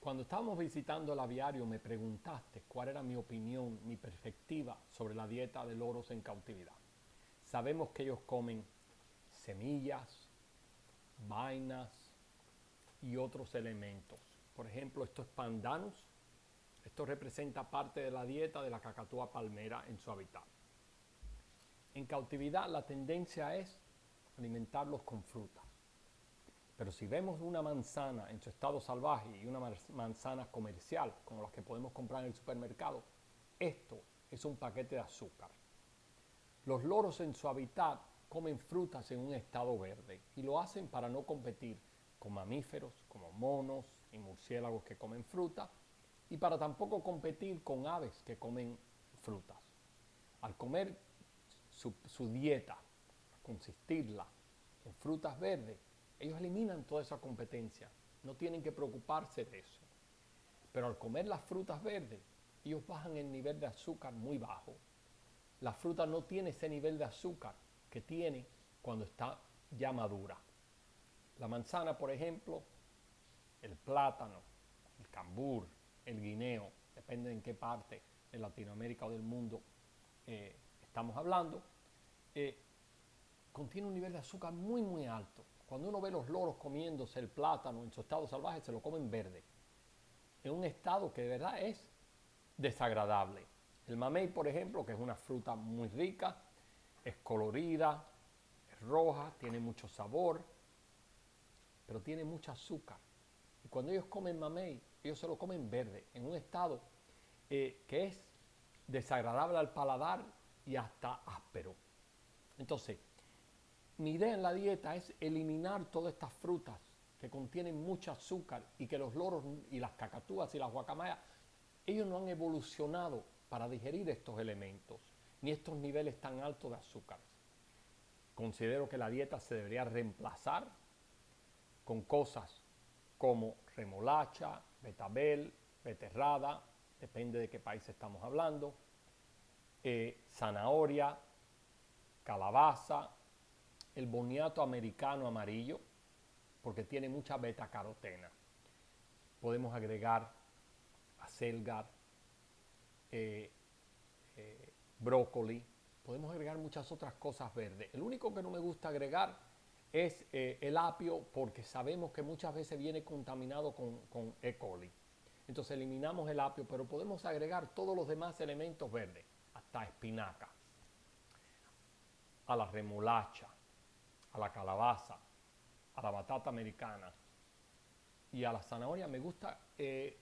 Cuando estábamos visitando el aviario me preguntaste cuál era mi opinión, mi perspectiva sobre la dieta de loros en cautividad. Sabemos que ellos comen semillas, vainas y otros elementos. Por ejemplo, esto es pandanus. Esto representa parte de la dieta de la cacatúa palmera en su hábitat. En cautividad la tendencia es alimentarlos con frutas. Pero si vemos una manzana en su estado salvaje y una manzana comercial, como las que podemos comprar en el supermercado, esto es un paquete de azúcar. Los loros en su hábitat comen frutas en un estado verde y lo hacen para no competir con mamíferos como monos y murciélagos que comen fruta y para tampoco competir con aves que comen frutas. Al comer su dieta, consistirla en frutas verdes, ellos eliminan toda esa competencia, no tienen que preocuparse de eso. Pero al comer las frutas verdes, ellos bajan el nivel de azúcar muy bajo. La fruta no tiene ese nivel de azúcar que tiene cuando está ya madura. La manzana, por ejemplo, el plátano, el cambur, el guineo, depende en qué parte de Latinoamérica o del mundo estamos hablando, contiene un nivel de azúcar muy muy alto. Cuando uno ve los loros comiéndose el plátano en su estado salvaje, se lo comen verde, en un estado que de verdad es desagradable. El mamey, por ejemplo, que es una fruta muy rica, es colorida, es roja, tiene mucho sabor, pero tiene mucho azúcar. Y cuando ellos comen mamey, ellos se lo comen verde, en un estado que es desagradable al paladar y hasta áspero. Entonces, mi idea en la dieta es eliminar todas estas frutas que contienen mucho azúcar y que los loros y las cacatúas y las guacamayas, ellos no han evolucionado para digerir estos elementos, ni estos niveles tan altos de azúcar. Considero que la dieta se debería reemplazar con cosas como remolacha, betabel, beterrada, depende de qué país estamos hablando, zanahoria, calabaza, el boniato americano amarillo, porque tiene mucha betacarotena. Podemos agregar acelga, brócoli, podemos agregar muchas otras cosas verdes. El único que no me gusta agregar es el apio, porque sabemos que muchas veces viene contaminado con E. coli. Entonces eliminamos el apio, pero podemos agregar todos los demás elementos verdes, hasta espinaca, a la remolacha, a la calabaza, a la batata americana y a la zanahoria. Me gusta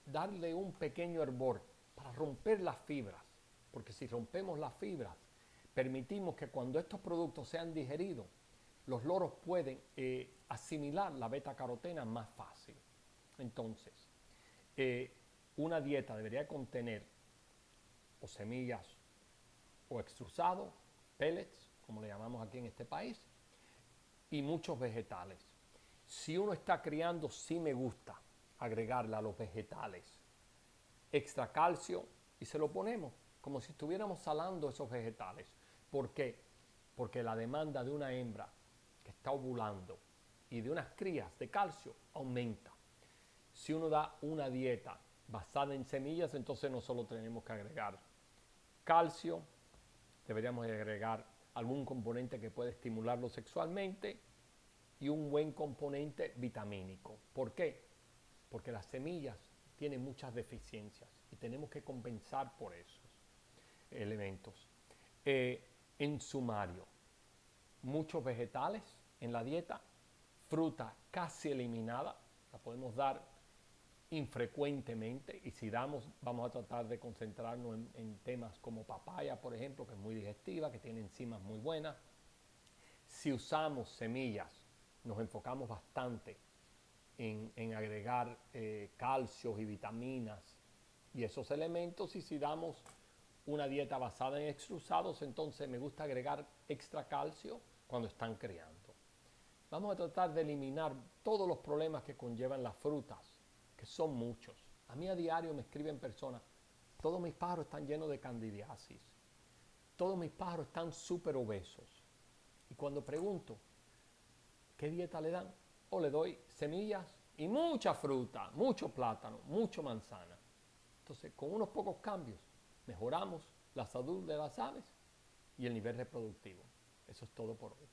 darle un pequeño hervor para romper las fibras, porque si rompemos las fibras, permitimos que cuando estos productos sean digeridos, los loros pueden asimilar la beta-carotena más fácil. Entonces, una dieta debería contener o semillas o extrusados, pellets, como le llamamos aquí en este país, y muchos vegetales. Si uno está criando, sí me gusta agregarle a los vegetales extra calcio y se lo ponemos como si estuviéramos salando esos vegetales. ¿Por qué? Porque la demanda de una hembra que está ovulando y de unas crías de calcio aumenta. Si uno da una dieta basada en semillas, entonces no solo tenemos que agregar calcio, deberíamos agregar algún componente que pueda estimularlo sexualmente y un buen componente vitamínico. ¿Por qué? Porque las semillas tienen muchas deficiencias y tenemos que compensar por esos elementos. En sumario, muchos vegetales en la dieta, fruta casi eliminada, la podemos dar infrecuentemente, y si damos, vamos a tratar de concentrarnos en temas como papaya, por ejemplo, que es muy digestiva, que tiene enzimas muy buenas. Si usamos semillas, nos enfocamos bastante en agregar calcios y vitaminas y esos elementos, y si damos una dieta basada en extrusados, entonces me gusta agregar extra calcio cuando están criando. Vamos a tratar de eliminar todos los problemas que conllevan las frutas, que son muchos. A mí a diario me escriben personas: todos mis pájaros están llenos de candidiasis, todos mis pájaros están súper obesos. Y cuando pregunto qué dieta le dan, o le doy semillas y mucha fruta, mucho plátano, mucho manzana. Entonces, con unos pocos cambios, mejoramos la salud de las aves y el nivel reproductivo. Eso es todo por hoy.